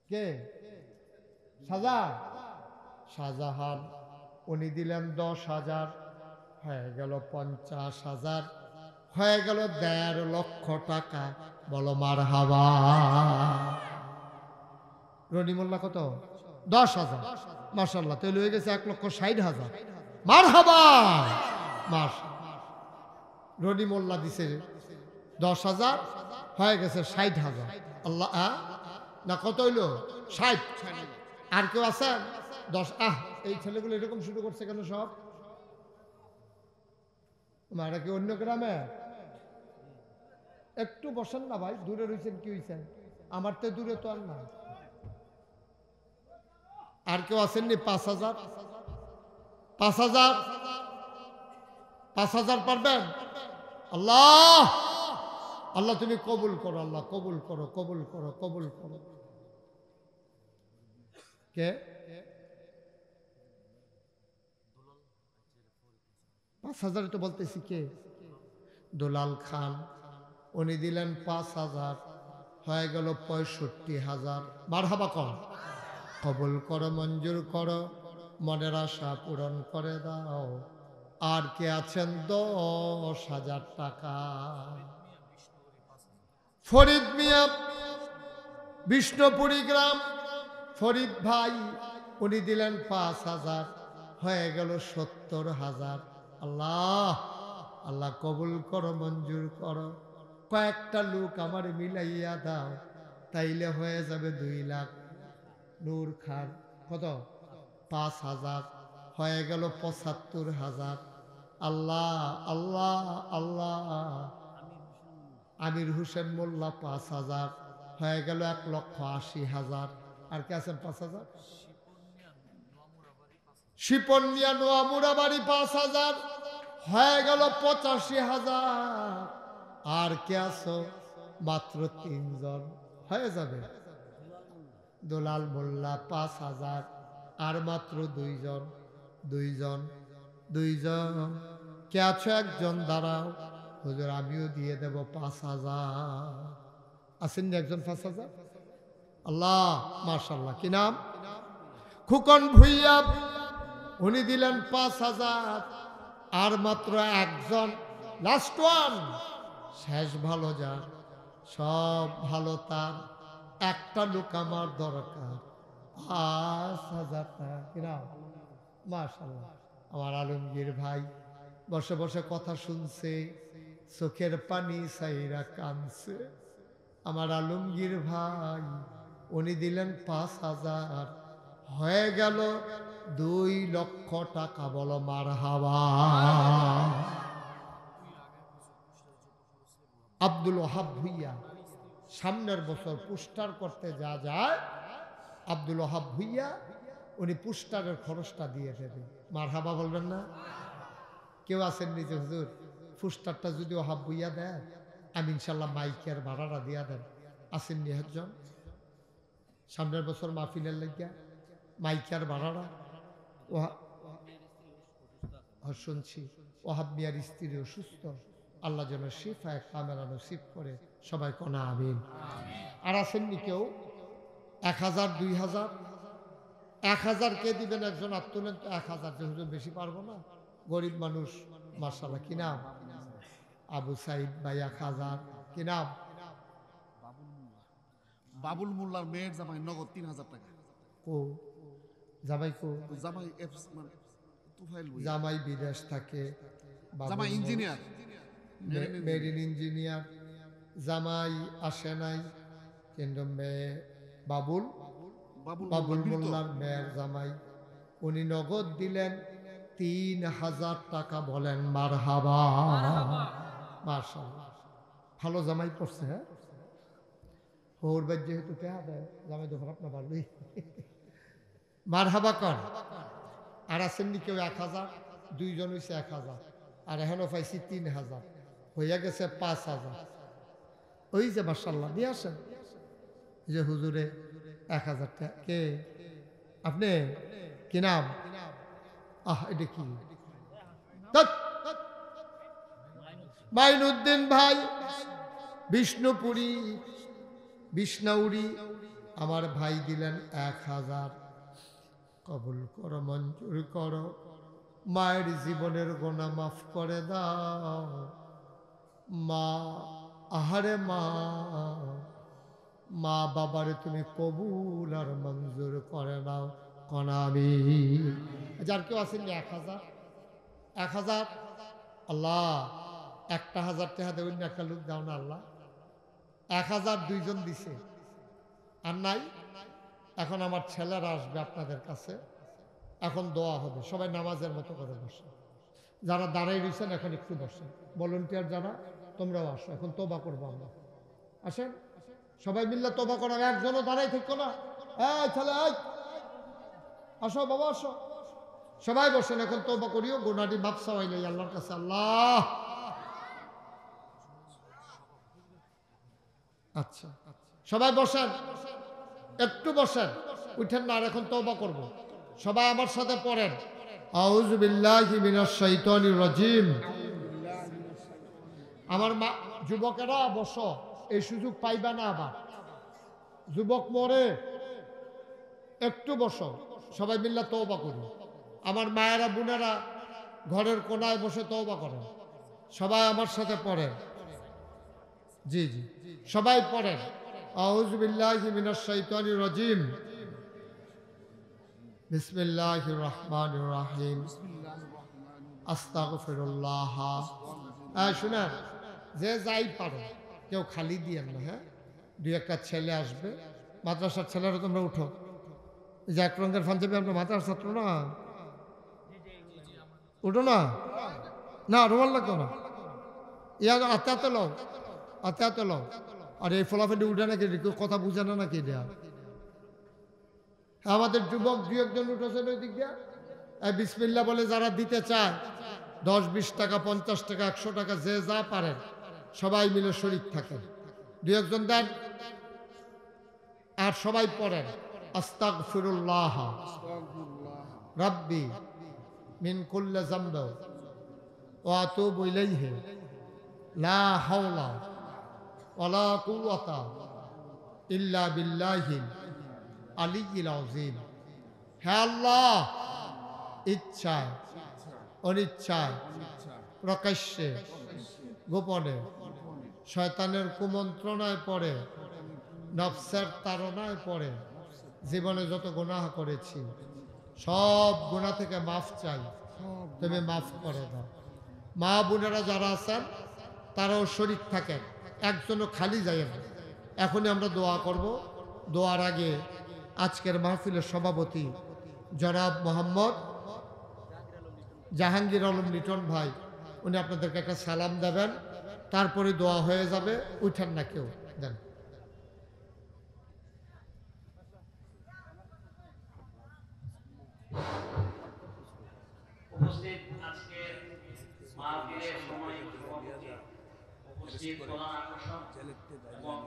কে? শাহজাহান। উনি দিলেন 10,000, হয়ে গেল 50,000, হয়ে গেল 1.5 লক্ষ টাকা। বলো মারহাবা। রনি মোল্লা কত? 10,000। মাশাআল্লাহ, তাহলে হয়ে গেছে 1,60,000। মারহাবা। রনি মোল্লা দিছে 10,000, হয়ে গেছে 60,000। আল্লাহ না কত হইলো? 60। আর কেউ আছেন? 10। এই ছেলেগুলো এরকম শুরু করছে কেন সব? মারা কি অন্য গ্রামে? একটু বসেন না ভাই, দূরে রয়েছেন, কি হয়েছেন? আমার তো দূরে তো আর না। আর কেউ আসেননি? 5,000। 5,000 5,000 পারবেন? আল্লাহ আল্লাহ তুমি কবুল করো, আল্লাহ কবুল করো, কবুল করো, কবুল করো। কে? 5,000 তো বলতেছি কে? দুলাল খান। উনি দিলেন 5,000, হয়ে গেল 65,000। মারহাবা কর। কবুল করো, মঞ্জুর করো, মনের আশা পূরণ করে দাও। আর কে আছেন? 10,000 টাকা। ফরিদ মিয়া, বিষ্ণুপুরী গ্রাম। ফরিদ ভাই, উনি দিলেন 5,000, হয়ে গেল 70,000। আল্লাহ আল্লাহ কবুল করো, মঞ্জুর করো। কয়েকটা লোক আমার মিলাইয়া দাও, তাইলে হয়ে যাবে 2 লাখ। নূর খান কত? 5,000, হয়ে গেল 75,000। আল্লাহ আল্লাহ আল্লাহ। আমির হোসেন মোল্লা 5,000, হয়ে গেল 1,80,000। আর কে আছেন? 5,000। শিপন মিয়া নোয়ামুরাবাড়ি 5,000, হয়ে গেল 85,000। আর কে আছো? মাত্র 3 জন, হয়ে যাবে। দুলাল মোল্লা 5,000, আর মাত্র 2 জন। 2 জন কে আছো? একজন দাঁড়াও, হুজুর আমিও দিয়ে দেব 5,000। আসেন না একজন? 5,000। আল্লাহ মাশাআল্লাহ। কি নাম? খুকন ভুইয়া। উনি দিলেন 5,000, আর মাত্র একজন, লাস্ট ওয়ান, শেষ ভালো যার, সব ভালো তার, একটা লোক আমার দরকার। 5,000 টাকা কিনা মাশাআল্লাহ। আমার আলমগীর ভাই বসে বসে কথা শুনছে, চোখের পানি সাইরা কানছে। আমার আলমগীর ভাই উনি দিলেন 5,000, হয়ে গেল 2 লক্ষ টাকা। বলো মারহাবা। আব্দুল ওহাব ভুইয়া সামনের বছর পুস্টার করতে যা যায়, আব্দুল ওহাব ভুইয়া উনি পুস্টারের খরচটা দিয়ে দেবে। মারহাবা বলবেন না? কেউ আছেন নিজে হুজুর পুস্টারটা যদি ওহাব ভুইয়া দেয় আমি ইনশাল্লাহ মাইকের ভাড়াটা দিয়া দেন? আসেননি একজন? সামনের বছর মাহফিলের লাগিয়া মাইকের ভাড়াটা শুনছি ওহাব মিয়ার স্ত্রী অসুস্থ, আল্লাহ যেন শিফায়ে কামেলা নসিব করে। সবাই কোনা আমিন। আর আসেননি কেউ? 1,000, 2,000? 1,000 কে দিবেন? একজন আর তুলেন তো 1,000। যে হুজুর বেশি পারবো না, গরিব মানুষ। মাশাআল্লাহ। কি নাম? আবু সাইদ ভাই 1,000। কি নাম? বাবুল মোল্লার মেয়ের জামাই নগদ 3,000 টাকা। কো জামাই? কো জামাই মানে তুফাইল ভাই, জামাই বিদেশ থাকে, জামাই ইঞ্জিনিয়ার, মেরিন ইঞ্জিনিয়ার। জামাই আসে নাই, কিন্তু মেয়ে বাবুল মোল্লার মেয়ের জামাই উনি নগদ দিলেন 3,000 টাকা। বলেন মারহাবা। মাশাআল্লাহ, ভালো জামাই পড়ছে। হ্যাঁ, ওর বাদ যেহেতু কে দেয় জামাই তো খারাপ না, ভালোই। মারহাবা কর। আর আসেননি কেউ? 1,000, 2 জন হয়েছে 1,000, আর এখনো পাইছি 3,000, হইয়া গেছে 5,000। ওই যে মাশাআল্লাহ দিয়ে আসেন যে হুজুরে 1,000 টাকা। কে আপনি? কি নাম? এটা কি? মাইনুদ্দিন ভাই বিষ্ণুপুরী বিষ্ণাউরি আমার ভাই দিলেন 1,000। কবুল করো, মঞ্জুর করো, মায়ের জীবনের গোনা মাফ করে দাও। মা, আহারে মা, মা বাবারে তুমি কবুল আর মঞ্জুর করে নাও। কনাবি যার কেউ আসেননি? 1,000, 1,000। আল্লাহ 1,000 টাকা দেবেন না? একটা লোক দাও না আল্লাহ। 1,000 2 জন দিছে, আর নাই। এখন আমার ছেলেরা আসবে আপনাদের কাছে, এখন দোয়া হবে। সবাই নামাজের মতো করে বসে। যারা দাঁড়াই রয়েছেন এখন একটু বসেন। ভলেন্টিয়ার যারা, তোমরাও আসো, এখন তোবা করবো আমরা। আসেন সবাই মিল্লা তোবা করা। একজনও দাঁড়াই থাকো না। এই ছেলে, এই আসো বাবা, আসো। সবাই বসেন, এখন তোবা করিও। গোনাটি মাপ চাওয়াইলে আল্লাহর কাছে। আল্লাহ, আচ্ছা সবাই বসেন, একটু বসেন, উঠেন না। আর এখন তওবা করব। সবাই আমার সাথে পড়েন, আউযু বিল্লাহি মিনাশ শাইতানির রাজিম। আমার মা যুবকেরা বসো, এই সুযোগ পাইবা না আবার। যুবক মরে, একটু বসো, সবাই মিল্লা তওবা করুন। আমার মায়েরা বোনেরা ঘরের কোনায় বসে তওবা করেন। সবাই আমার সাথে পড়েন। জি জি, সবাই পড়েন, আউযু বিল্লাহি মিনাশ শাইতানির রাজিম, বিসমিল্লাহির রহমানির রহিম, আস্তাগফিরুল্লাহ। শুনেন, যে যাই পারো কেউ খালি দিয়েন না। হ্যাঁ, 2-1টা ছেলে আসবে, মাদ্রাসার ছেলেরা। তোমরা উঠো। এই যে 1 রঙের পাঞ্জাবি, আমরা মাদ্রাসার ছাত্র না? উঠো না, না রুমাল লাগতো না। ইয়া আতে আতে লও, আতে আতে লও। আর এই ফলাফেটি উঠে নাকি, কথা বুঝে না নাকি? দেয়া আমাদের যুবক 2-1জন উঠেছেন ওই দিক দিয়া। বিসমিল্লাহ বলে যারা দিতে চায়, 10-20 টাকা, 50 টাকা, 100 টাকা, যে যা পারেন সবাই মিলে শরীক থাকেন। 2-1জন দেন। আর সবাই পড়েন, আস্তাগফিরুল্লাহ রাব্বি মিন কুল্লি যামব ওয়া আতুবু ইলাইহি লা হাওলা ওয়ালা কুওয়াতা ইল্লা বিল্লাহিল আলিয়্যিল আযীম। হে আল্লাহ, ইচ্ছায় অনিচ্ছায়, প্রকাশ্যে গোপনে, শয়তানের কুমন্ত্রণায় পড়ে, নফসের তাড়নায় পড়ে, জীবনে যত গুনাহ করেছি সব গুনাহ থেকে মাফ চাই, তুমি মাফ করে দাও। মা বোনেরা যারা আছেন তারাও শরীক থাকেন, একজনও খালি যায় না। এখনই আমরা দোয়া করব। দোয়ার আগে আজকের মাহফিলের সভাপতি জনাব মোহাম্মদ জাহাঙ্গীর আলম লিটন ভাই, উনি আপনাদেরকে একটা সালাম দেবেন, তারপরে দোয়া হয়ে যাবে। উঠেন না কেউ, দেন। উপস্থিত আজকের মাহফিলের সময় সভাপতি, উপস্থিত প্রধান আকর্ষণ এবং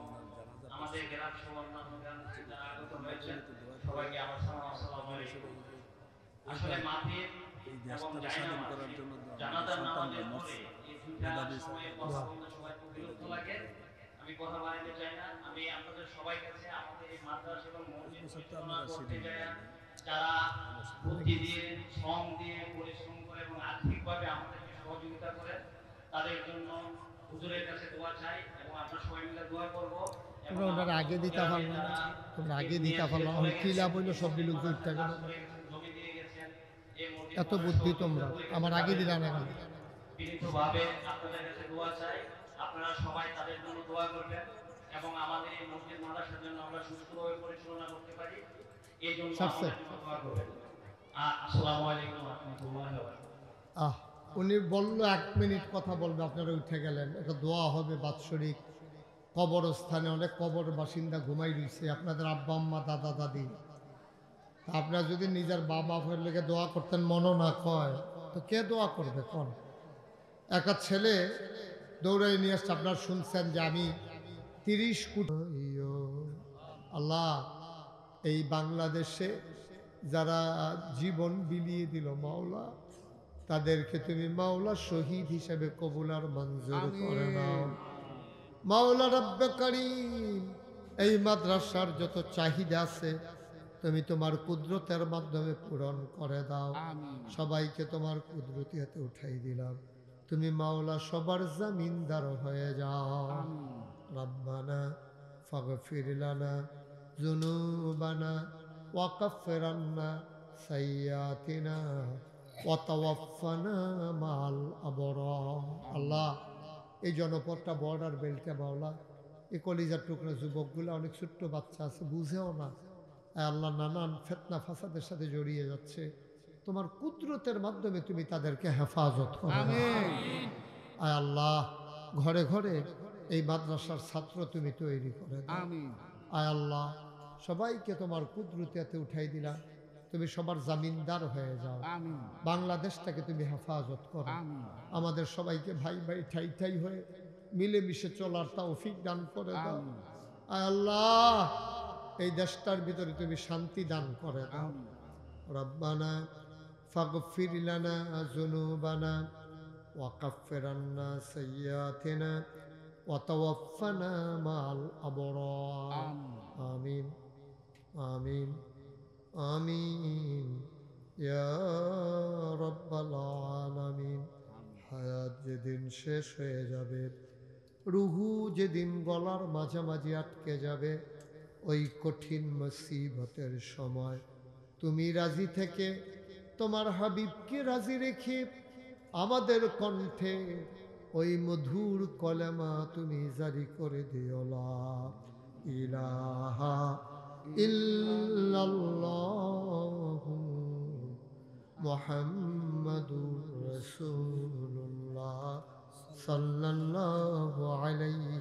আমাদের গ্রাম সহ অন্যান্য গ্রাম থেকে যারা আগত হয়েছেন সবাইকে আমার সালাম, আসসালামু আলাইকুম। আসলে মাহফিল এবং জানাজার নামাজের পরে এই দুইটা সময়ে কথা বলতে সবাই খুব বিরক্ত লাগে। আমি কথা বাড়াইতে চাই না। আমি আপনাদের সবাই কাছে আমাদের এই মাদ্রাসা এবং মসজিদ পরিচালনা করতে চাই যারা বুদ্ধি দিয়ে, শ্রম দিয়ে, পরিশ্রম করে এবং আর্থিকভাবে আমাদেরকে সহযোগিতা করে, তাদের জন্য হুজুরের কাছে দোয়া চাই এবং আমরা সবাই মিলে দোয়া করব। তোমরা ওনারা আগে দিতে পারলাম, তোমরা আগে দিতে পারলাম, কি লাভ হইলো? সব বিলুপ্ত উঠতে গেল। জমি দিয়ে গেছেন, এই মসজিদ এত বুদ্ধি তোমরা, আমার আগে দিলাম না কেন? বিনীতভাবে আপনাদের কাছে দোয়া চাই, আপনারা সবাই তাদের জন্য দোয়া করবেন এবং আমাদের এই মসজিদ মাদ্রাসার জন্য আমরা সুষ্ঠুভাবে পরিচালনা করতে পারি, এই জন্য আমাদের জন্য দোয়া করবেন। আসসালামু আলাইকুম ওয়া রাহমাতুল্লাহি ওয়া বারাকাতুহু। উনি বললো 1 মিনিট কথা বলবে, আপনারা উঠে গেলেন। এটা দোয়া হবে বাৎসরিক। কবরস্থানে অনেক কবর বাসিন্দা ঘুমাই রয়েছে, আপনাদের আব্বা আম্মা দাদা দাদি। আপনারা যদি নিজের বাবা মায়ের লেগে দোয়া করতেন, মনও না কয়, তো কে দোয়া করবে কোন? একটা ছেলে দৌড়াই নিয়ে আসছে, আপনারা শুনছেন যে আমি 30 কোটি। আল্লাহ, এই বাংলাদেশে যারা জীবন বিলিয়ে দিল মাওলা, তাদেরকে তুমি মাওলা শহীদ হিসেবে কবুল আর মঞ্জুর করে নাও। মাওলা রব্বে কারীম, এই মাদ্রাসার যত চাহিদা আছে তুমি তোমার কুদরতের মাধ্যমে পূরণ করে দাও। সবাইকে তোমার কুদরতি হাতে উঠাই দিলাম। তুমি মাওলা সবার জামিনদার হয়ে যাও। রব্বানা ফাগফির লানা যুনুবানা ওয়া কাফির আন্না সাইয়্যাতিনা ওয়া তাওয়াফানা মাল আবরার। আল্লাহ, এই জনপদটা বর্ডার বেল্টে মাওলা, এই কলিজার টুকরা যুবকগুলো অনেক ছোট্ট বাচ্চা আছে, বুঝেও না। আল্লাহ, নানান ফিতনা ফাসাদের সাথে জড়িয়ে যাচ্ছে। তোমার কুদরতের মাধ্যমে তুমি তাদেরকে হেফাজত করো। আয় আল্লাহ, ঘরে ঘরে এই মাদ্রাসার ছাত্র তুমি তৈরি করে দাও। আয় আল্লাহ, সবাইকে তোমার কুদরতে উঠাই দিলাম। তুমি সবার জামিনদার হয়ে যাও। বাংলাদেশটাকে তুমি হেফাজত করো। আমাদের সবাইকে ভাই ভাই ঠাই ঠাই হয়ে মিলেমিশে চলার তৌফিক দান করে দাও। আয় আল্লাহ, এই দেশটার ভিতরে তুমি শান্তি দান করে দাও। রব্বানা ফাগফির লানা যুনুবানা ওয়া কাফির আন্না সাইয়্যাতিনা ওয়া তাওয়াফানা মাল আবরার। আমিন আমিন আমিন ইয়া রাব্বাল আলামিন। হায়াত যেদিন শেষ হয়ে যাবে, রুহু যেদিন গলার মাঝামাঝি আটকে যাবে, ওই কঠিন মুসিবতের সময় তুমি রাজি থেকে তোমার হাবিবকে রাজি রেখে আমাদের কণ্ঠে ওই মধুর কলেমা তুমি জারি করে দিও, লা ইলাহা ইল্লাল্লাহু মুহাম্মাদুর রাসূলুল্লাহ সাল্লাল্লাহু আলাইহি